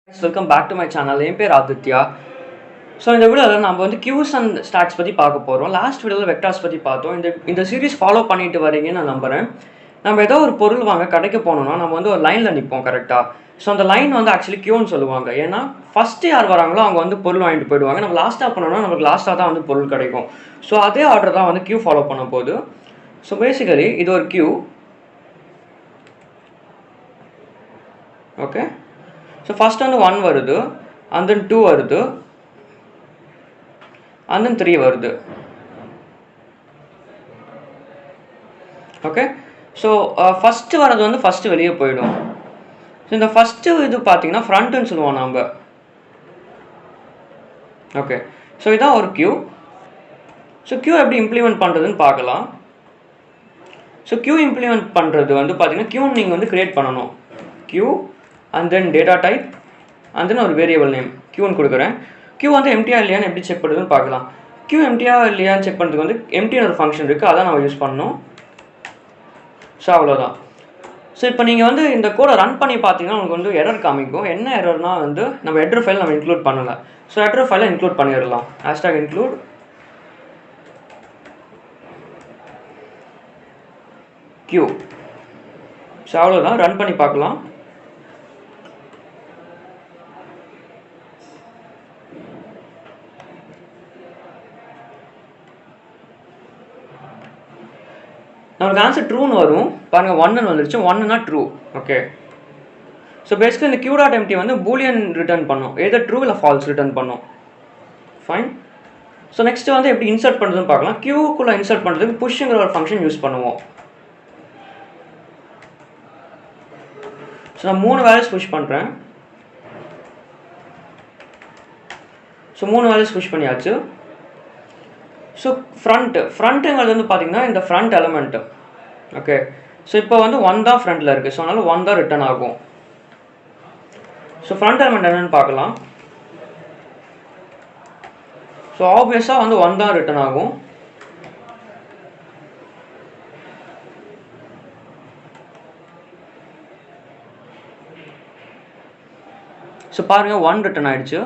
Welcome back to my channel. என் பேர் Aditya. So இந்த வீடியோவில் நம்ம வந்து Qs and Stacks பற்றி பார்க்க போகிறோம். லாஸ்ட் வீடியோவில் வெக்டார்ஸ் பற்றி பார்த்தோம். இந்த சீரிஸ் ஃபாலோ பண்ணிட்டு வரீங்கன்னு நான் நம்புகிறேன். நம்ம ஏதோ ஒரு பொருள் வாங்க கடைக்கு போனோம்னா நம்ம வந்து ஒரு லைனில் நிற்போம் கரெக்டாக. ஸோ அந்த லைன் வந்து ஆக்சுவலி Qன்னு சொல்லுவாங்க. ஏன்னா ஃபஸ்ட்டு யார் வராங்களோ அவங்க வந்து பொருள் வாங்கிட்டு போயிடுவாங்க. நம்ம லாஸ்ட்டாக பண்ணோம்னா நமக்கு லாஸ்ட்டாக தான் வந்து பொருள் கிடைக்கும். ஸோ அதே ஆர்டர் தான் வந்து Q ஃபாலோ பண்ண போகுது. ஸோ பேசிக்கலி இது ஒரு Q. ஓகே. ஸோ ஃபஸ்ட் வந்து 1 வருது, and then 2 வருது, and then 3 வருது. ஓகே. ஸோ ஃபஸ்ட்டு வரது வந்து ஃபஸ்ட்டு வெளியே போயிடும். ஸோ இந்த ஃபஸ்ட்டு இது பார்த்தீங்கன்னா ஃப்ரண்ட்டுன்னு சொல்லுவோம் நாம். ஓகே. ஸோ இதான் ஒரு Q. ஸோ Q எப்படி இம்ப்ளிமெண்ட் பண்ணுறதுன்னு பார்க்கலாம். ஸோ Q இம்ப்ளிமெண்ட் பண்ணுறது வந்து பார்த்தீங்கன்னா Q நீங்கள் வந்து க்ரியேட் பண்ணணும். Q and then data type and then ஒரு வேரியபிள் நேம் Qன்னு கொடுக்குறேன். Q வந்து எம்டியா இல்லையான்னு எப்படி செக் பண்ணுறதுன்னு பார்க்கலாம். Q எம்டியா இல்லையான்னு செக் பண்ணுறதுக்கு வந்து எம்டின்னு ஒரு ஃபங்க்ஷன் இருக்குது, அதான் நம்ம யூஸ் பண்ணணும். ஸோ அவ்வளோதான். ஸோ இப்போ நீங்கள் வந்து இந்த கோடை ரன் பண்ணி பார்த்தீங்கன்னா உங்களுக்கு வந்து எரர் காமிக்கும். என்ன எரர்னால் வந்து நம்ம ஹெடர் ஃபைல் நம்ம இன்க்ளூட் பண்ணலை. ஸோ ஹெடர் ஃபைலை இன்க்ளூட் பண்ணிடலாம். Hashtag include Q. ஸோ அவ்வளோதான். ரன் பண்ணி பார்க்கலாம். நமக்கு ஆன்சர் ட்ரூன்னு வரும் பாருங்கள். 1ன்னு வந்துருச்சு. 1னா ட்ரூ. ஓகே. ஸோ பேசிக்கலி இந்த Q.empty வந்து பூலியன் ரிட்டர்ன் பண்ணும், எதர் ட்ரூ இல்லை ஃபால்ஸ் ரிட்டர்ன் பண்ணும். ஃபைன். ஸோ நெக்ஸ்ட்டு வந்து எப்படி இன்சர்ட் பண்ணுறதுன்னு பார்க்கலாம். Qக்குள்ளே இன்சர்ட் பண்ணுறதுக்கு புஷ்ங்கிற ஒரு ஃபங்க்ஷன் யூஸ் பண்ணுவோம். ஸோ நான் 3 வேல்யூஸ் புஷ் பண்ணுறேன். ஸோ 3 வேல்யூஸ் புஷ் பண்ணியாச்சு. ஸோ ஃப்ரண்ட்டுங்கிறது வந்து பார்த்தீங்கன்னா இந்த ஃப்ரண்ட் எலமெண்ட்டு. ஓகே. ஸோ இப்போ வந்து 1 தான் ஃப்ரண்ட்டில் இருக்குது. ஸோ அதனால் 1 தான் ரிட்டர்ன் ஆகும். ஸோ ஃப்ரண்ட் எலமெண்ட் என்னென்னு பார்க்கலாம். ஸோ ஆப்வியஸாக வந்து 1 தான் ரிட்டர்ன் ஆகும். ஸோ பாருங்கள் 1 ரிட்டர்ன் ஆகிடுச்சு.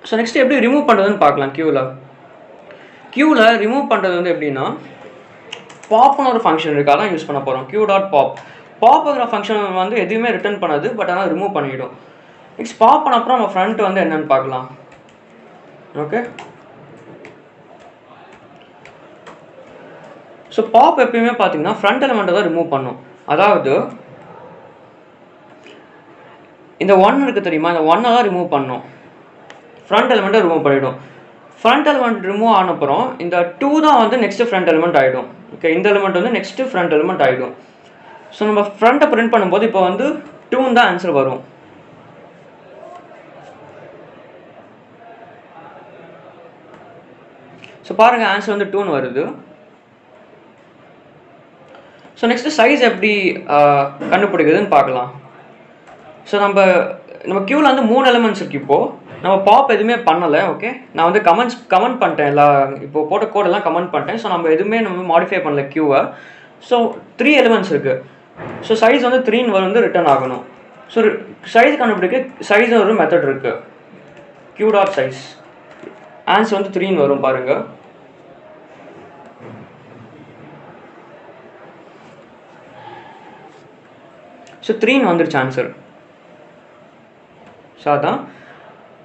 ஸோ நெக்ஸ்ட் எப்படி ரிமூவ் பண்ணுறதுன்னு பார்க்கலாம். க்யூவில் ரிமூவ் பண்ணுறது வந்து எப்படின்னா பாப்னு ஒரு ஃபங்க்ஷன் இருக்குது, அதான் யூஸ் பண்ண போகிறோம். Q.pop. பாப்ங்கிற ஃபங்க்ஷன் வந்து எதுவுமே ரிட்டர்ன் பண்ணாது, பட் ஆனால் ரிமூவ் பண்ணிவிடும். நெக்ஸ்ட் பாப் பண்ண அப்புறம் நம்ம ஃப்ரண்ட் வந்து என்னென்னு பார்க்கலாம். ஓகே. ஸோ பாப் எப்பயுமே பார்த்தீங்கன்னா ஃப்ரண்ட் எலிமெண்ட்டை தான் ரிமூவ் பண்ணும். அதாவது இந்த 1 இருக்குது தெரியுமா, இந்த 1 தான் ரிமூவ் பண்ணும். ஃப்ரண்ட் எலிமெண்ட்டை ரிமூவ் பண்ணிவிடும். ஃப்ரண்ட் எலிமெண்ட் ரிமூவ் ஆனப்புறம் இந்த 2 தான் வந்து நெக்ஸ்ட்டு ஃப்ரண்ட் எலிமெண்ட் ஆகிடும். ஓகே. இந்த எலிமெண்ட் வந்து நெக்ஸ்ட்டு ஃப்ரண்ட் எலிமெண்ட் ஆகிடும். ஸோ நம்ம ஃப்ரண்ட்டை பிரிண்ட் பண்ணும்போது இப்போ வந்து 2 தான் ஆன்சர் வரும். ஸோ பாருங்கள் ஆன்சர் வந்து 2ன்னு வருது. ஸோ நெக்ஸ்ட்டு சைஸ் எப்படி கண்டுபிடிக்குதுன்னு பார்க்கலாம். ஸோ நம்ம Qவில் வந்து 3 எலிமெண்ட்ஸ் இருக்குது. இப்போது நம்ம பாப் எதுவுமே பண்ணலை. ஓகே. நான் வந்து கமெண்ட் பண்ணிட்டேன். இப்போது போட்ட கோடெல்லாம் கமெண்ட் பண்ணிட்டேன். ஸோ நம்ம எதுவுமே நம்ம மாடிஃபை பண்ணல Qவை. ஸோ 3 எலிமெண்ட்ஸ் இருக்குது. ஸோ சைஸ் வந்து 3ன்னு வந்து ரிட்டர்ன் ஆகணும். ஸோ சைஸ் கண்டுபிடிக்க சைஸ் ஒரு மெத்தட் இருக்குது. Q.size. ஆன்சர் வந்து 3ன்னு வரும் பாருங்கள். ஸோ 3ன்னு வந்துருச்சு ஆன்சர். ஸோ அதான்.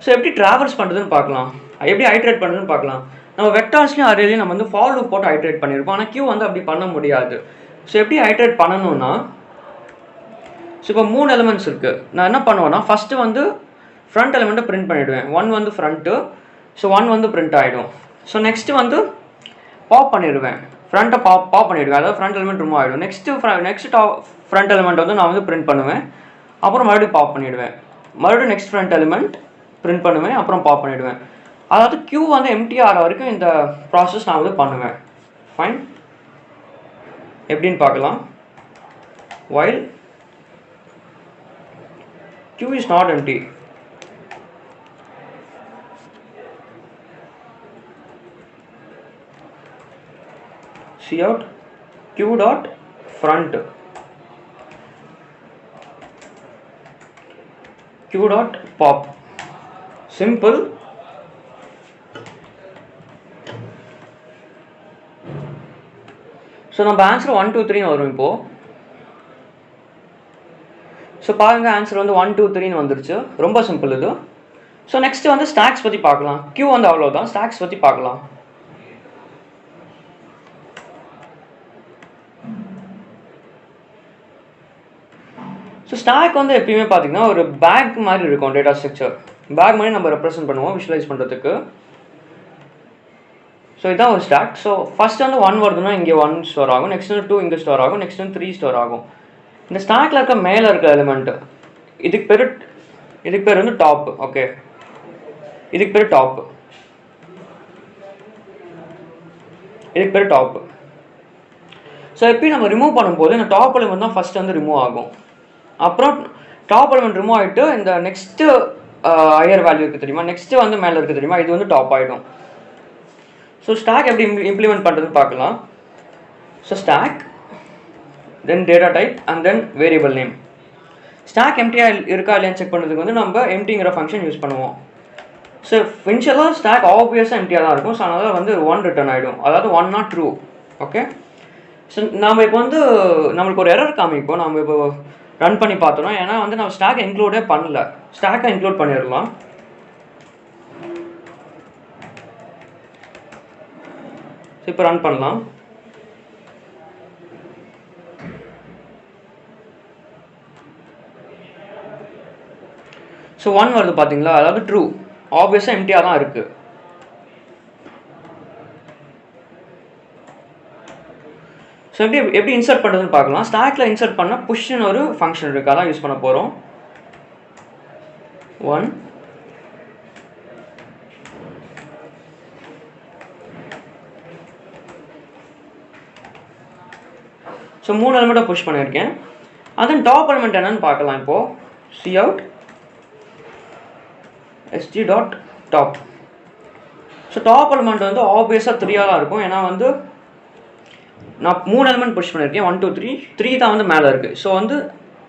ஸோ எப்படி ட்ராவல்ஸ் பண்ணுறதுன்னு பார்க்கலாம், எப்படி ஐட்ரேட் பண்ணுறதுன்னு பார்க்கலாம். நம்ம வெக்டார்ஸ்லையும் அரேலையும் நம்ம வந்து ஃபார் லூப் போட்டு ஐட்ரேட் பண்ணியிருப்போம். ஆனால் Q வந்து அப்படி பண்ண முடியாது. ஸோ எப்படி ஐட்ரேட் பண்ணணும்னா, ஸோ இப்போ 3 எலிமெண்ட்ஸ் இருக்குது. நான் என்ன பண்ணுவேன்னா ஃபஸ்ட்டு வந்து ஃப்ரண்ட் எலிமெண்ட்டை பிரிண்ட் பண்ணிவிடுவேன். 1 வந்து ஃப்ரண்ட்டு. ஸோ 1 வந்து பிரிண்ட் ஆகிடும். ஸோ நெக்ஸ்ட்டு வந்து பாப் பண்ணிடுவேன். ஃப்ரண்ட்டை பாப் பண்ணிவிடுவேன். அதாவது ஃப்ரண்ட் எலிமெண்ட் ரிமூவ் ஆகிடும். நெக்ஸ்ட்டு ஃப்ரண்ட் எலிமெண்ட் வந்து நான் வந்து பிரிண்ட் பண்ணுவேன். அப்புறம் மறுபடியும் பாப் பண்ணிவிடுவேன். மறுபடியும் நெக்ஸ்ட் ஃப்ரண்ட் எலிமெண்ட் பிரிண்ட் பண்ணுவேன். அப்புறம் பாப் பண்ணிவிடுவேன். அதாவது Q வந்து எம்டி ஆகிற வரைக்கும் இந்த ப்ராசஸ் நான் வந்து பண்ணுவேன். ஃபைன். எப்படின்னு பார்க்கலாம். while Q is not empty, cout Q.front q dot pop. Simple. So நம்ம ஆன்சர் 1 2 3 வரும் இப்போது. ஸோ பாருங்கள் ஆன்சர் வந்து 1 2 3 வந்துருச்சு. ரொம்ப சிம்பிள் இது. ஸோ நெக்ஸ்ட்டு வந்து ஸ்டாக்ஸ் பற்றி பார்க்கலாம். க்யூ வந்து அவ்வளோதான். ஸ்டாக்ஸ் பற்றி பார்க்கலாம். ஸோ ஸ்டாக் வந்து எப்பயுமே பார்த்தீங்கன்னா ஒரு பேக் மாதிரி இருக்கும். டேட்டா ஸ்ட்ரக்சர் பேக் மாதிரி நம்ம ரெப்ரசென்ட் பண்ணுவோம் விஷுவலைஸ் பண்ணுறதுக்கு. ஸோ இதான் ஒரு ஸ்டாக். ஸோ ஃபஸ்ட் வந்து 1 வருதுன்னா இங்கே 1 ஸ்டோர் ஆகும், நெக்ஸ்ட் வந்து 2 இங்கே ஸ்டோர் ஆகும், நெக்ஸ்ட் வந்து 3 ஸ்டோர் ஆகும். இந்த ஸ்டாக்ல இருக்க மேலே இருக்க எலிமெண்ட்டு இதுக்கு பேர் வந்து டாப். ஓகே, இதுக்கு பேர் டாப். ஸோ எப்பயும் நம்ம ரிமூவ் பண்ணும்போது இந்த டாப் எலிமெண்ட் தான் ஃபஸ்ட் வந்து ரிமூவ் ஆகும். அப்புறம் டாப் எலிமெண்ட் ரிமூவ் ஆகிட்டு இந்த நெக்ஸ்ட்டு ஹையர் வேல்யூ இருக்குது தெரியுமா, நெக்ஸ்ட்டு வந்து மேலே இருக்குது தெரியுமா, இது வந்து டாப் ஆகிடும். ஸோ ஸ்டாக் எப்படி இம்ப்ளிமெண்ட் பண்ணுறதுன்னு பார்க்கலாம். So stack, then data type and then variable name. Stack எம்டியாக இருக்கா இல்லையான்னு செக் பண்ணுறதுக்கு வந்து நம்ம எம்டிங்கிற ஃபங்க்ஷன் யூஸ் பண்ணுவோம். ஸோ இனிஷியலாக ஸ்டாக் ஆப்வியஸாக எம்டியாக தான் இருக்கும். ஸோ அதனால் வந்து 1 ரிட்டர்ன் ஆகிடும், அதாவது 1 not true. ஓகே, ஸோ நம்ம இப்போ வந்து நம்மளுக்கு ஒரு எரர் காமிக்கும். நம்ம இப்போ ரன் பண்ணி பார்த்தோம், ஏன்னா வந்து நம்ம ஸ்டாக் இன்க்ளூடே பண்ணல. ஸ்டாக்கை இன்க்ளூட் பண்ணிடலாம். இப்போ ரன் பண்ணலாம். ஸோ 1 வருது பார்த்தீங்களா, அதாவது ட்ரூ. ஆப்வியஸாக எம்டியாக தான் இருக்குது. ஸோ எப்படி இன்சர்ட் பண்ணுறதுன்னு பார்க்கலாம். ஸ்டாக்கில் இன்சர்ட் பண்ணால் புஷ்ன்னு ஒரு ஃபங்க்ஷன் இருக்குது, அதான் யூஸ் பண்ண போகிறோம். 1 ஸோ 3 எலிமெண்ட்டை புஷ் பண்ணியிருக்கேன். அதன் டாப் எலிமெண்ட் என்னன்னு பார்க்கலாம். இப்போது cout st dot top. So top element வந்து ஆப்வியஸாக 3 தான் இருக்கும், ஏன்னா வந்து நான் 3 எலிமெண்ட் புஷ் பண்ணியிருக்கேன். 1 2 3 தான் வந்து மேலே இருக்குது. ஸோ வந்து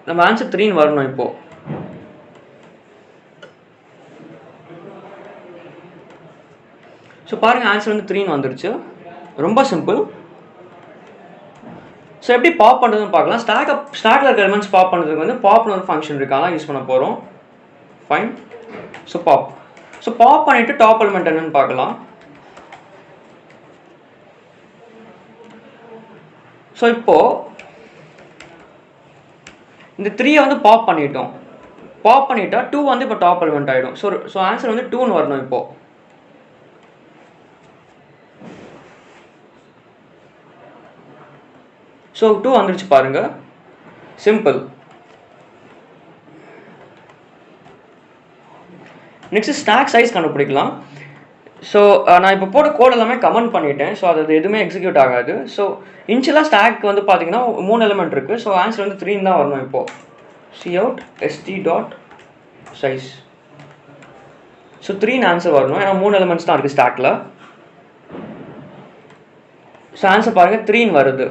நம்ம ஆன்சர் 3ன்னு வரணும். இப்போது ஸோ பாருங்கள் ஆன்சர் வந்து 3ன்னு வந்துருச்சு. ரொம்ப சிம்பிள். ஸோ எப்படி பாப் பண்ணுறதுன்னு பார்க்கலாம். ஸ்டாக்ல இருக்க எலிமெண்ட்ஸ் பாப் பண்ணுறதுக்கு வந்து பாப்னு ஒரு ஃபங்க்ஷன் இருக்குது, அதான் யூஸ் பண்ண போகிறோம். ஃபைன். ஸோ பாப் பண்ணிவிட்டு டாப் எலிமெண்ட் என்னன்னு பார்க்கலாம். ஸோ இப்போது இந்த 3 வந்து பாப் பண்ணிட்டோம். பாப் பண்ணிட்டா 2 வந்து இப்போ டாப் எலிமெண்ட் ஆகிடும். ஸோ ஆன்சர் வந்து 2ன்னு வரணும். இப்போது ஸோ 2 வந்துருச்சு பாருங்கள். சிம்பிள். நெக்ஸ்ட் ஸ்டாக் சைஸ் கண்டுபிடிக்கலாம். ஸோ நான் இப்போ போட கோட் எல்லாமே கமெண்ட் பண்ணிட்டேன். ஸோ அது எதுவுமே எக்ஸிக்யூட் ஆகாது. ஸோ இனிஷியலாக ஸ்டாக் வந்து பார்த்தீங்கன்னா 3 எலிமெண்ட் இருக்குது. ஸோ ஆன்சர் வந்து 3 தான் வரணும். இப்போது cout st dot size. So 3ன்னு ஆன்சர் வரணும், ஏன்னா 3 எலிமெண்ட்ஸ் தான் இருக்குது ஸ்டாக்கில். ஸோ ஆன்சர் பாருங்கள் 3ன்னு வருது.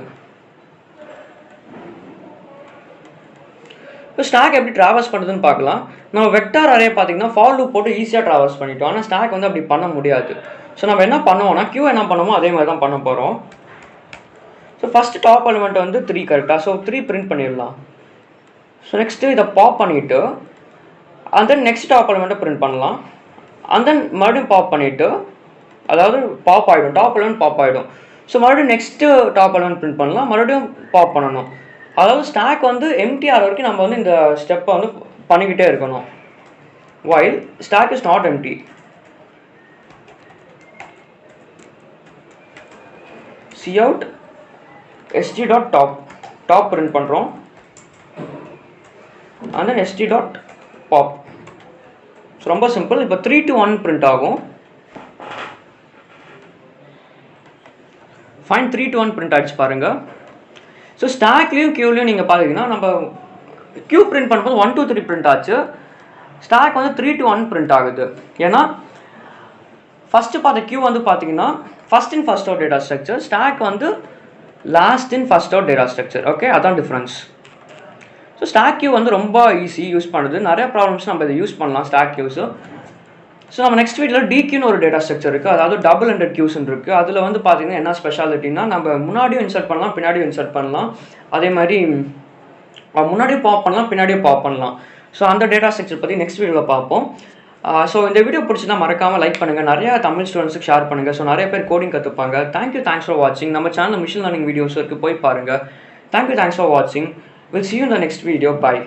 இப்போ ஸ்டாக் எப்படி ட்ராவர்ஸ் பண்ணுறதுன்னு பார்க்கலாம். நம்ம வெக்டார் அரே பார்த்தீங்கன்னா ஃபார் லூப் போட்டு ஈஸியாக ட்ராவர்ஸ் பண்ணிட்டோம். ஆனால் ஸ்டாக் வந்து அப்படி பண்ண முடியாது. ஸோ நம்ம என்ன பண்ணுவோம்னா கியூ என்ன பண்ணுவோமோ அதே மாதிரி தான் பண்ண போகிறோம். ஸோ ஃபஸ்ட்டு டாப் எலிமெண்ட் வந்து 3 கரெக்டாக. ஸோ 3 பிரிண்ட் பண்ணிடலாம். ஸோ நெக்ஸ்ட்டு இதை பாப் பண்ணிவிட்டு அண்ட் தென் நெக்ஸ்ட் டாப் எலிமெண்ட்டை பிரிண்ட் பண்ணலாம். அண்ட் தென் மறுபடியும் பாப் பண்ணிவிட்டு, அதாவது பாப் ஆகிடும், டாப் எலிமெண்ட் பாப் ஆகிடும். ஸோ மறுபடியும் நெக்ஸ்ட்டு டாப் எலிமெண்ட் பிரிண்ட் பண்ணலாம், மறுபடியும் பாப் பண்ணணும். அதாவது ஸ்டாக் வந்து எம்டிஆர் வரைக்கும் நம்ம வந்து இந்த ஸ்டெப்பை வந்து பண்ணிக்கிட்டே இருக்கணும். while stack is not empty. cout st dot top print பண்ணுறோம். and then st dot pop. So ரொம்ப சிம்பிள். இப்போ 3 to 1 print ஆகும். ஃபைன், 3 to 1 print ஆகிடுச்சு பாருங்கள். ஸோ ஸ்டாக்லேயும் கியூலையும் நீங்கள் பார்த்தீங்கன்னா நம்ம கியூ பிரிண்ட் பண்ணும்போது 1 2 3 பிரிண்ட் ஆச்சு. ஸ்டாக் வந்து 3 to 1 பிரிண்ட் ஆகுது. ஏன்னா ஃபஸ்ட்டு பார்த்த கியூ வந்து பார்த்தீங்கன்னா first in first out data structure, stack வந்து last in first out data structure. Okay, அதான் டிஃப்ரென்ஸ். ஸோ ஸ்டாக் கியூ வந்து ரொம்ப ஈஸி யூஸ் பண்ணுறது, நிறைய ப்ராப்ளம்ஸ் நம்ம இதை யூஸ் பண்ணலாம் ஸ்டாக் கியூஸு. ஸோ நம்ம நெக்ஸ்ட் வீடியோவில் டிக்யூன்னு ஒரு டேட்டா ஸ்ட்ரக்சர் இருக்குது, அதாவது டபுள் ஹண்ட்ரட் கியூஸ்ன்னு இருக்குது. அதில் வந்து பார்த்தீங்கன்னா என்ன ஸ்பெஷாலிட்டினா, நம்ம முன்னாடியும் இன்சர்ட் பண்ணலாம், பின்னாடியும் இன்சர்ட் பண்ணலாம். அதே மாதிரி முன்னாடியும் பாப் பண்ணலாம், பின்னாடியும் பாப் பண்ணலாம். ஸோ அந்த டேட்டா ஸ்ட்ரக்சர் பற்றி நெக்ஸ்ட் வீடியோவில் பார்ப்போம். ஸோ இந்த வீடியோ பிடிச்சினா மறக்காமல் லைக் பண்ணுங்கள், நிறையா தமிழ் ஸ்டூடெண்ட்ஸுக்கு ஷேர் பண்ணுங்கள். ஸோ நிறைய பேர் கோடிங் கற்றுப்பாங்க. தேங்க்ஸ் ஃபார் வாட்சிங். நம்ம சேனல் மிஷின் லேர்னிங் வீடியோஸ் இருக்குது, போய் பாருங்கள். தேங்க்ஸ் ஃபார் வாட்சிங். We'll see you in the next video. Bye.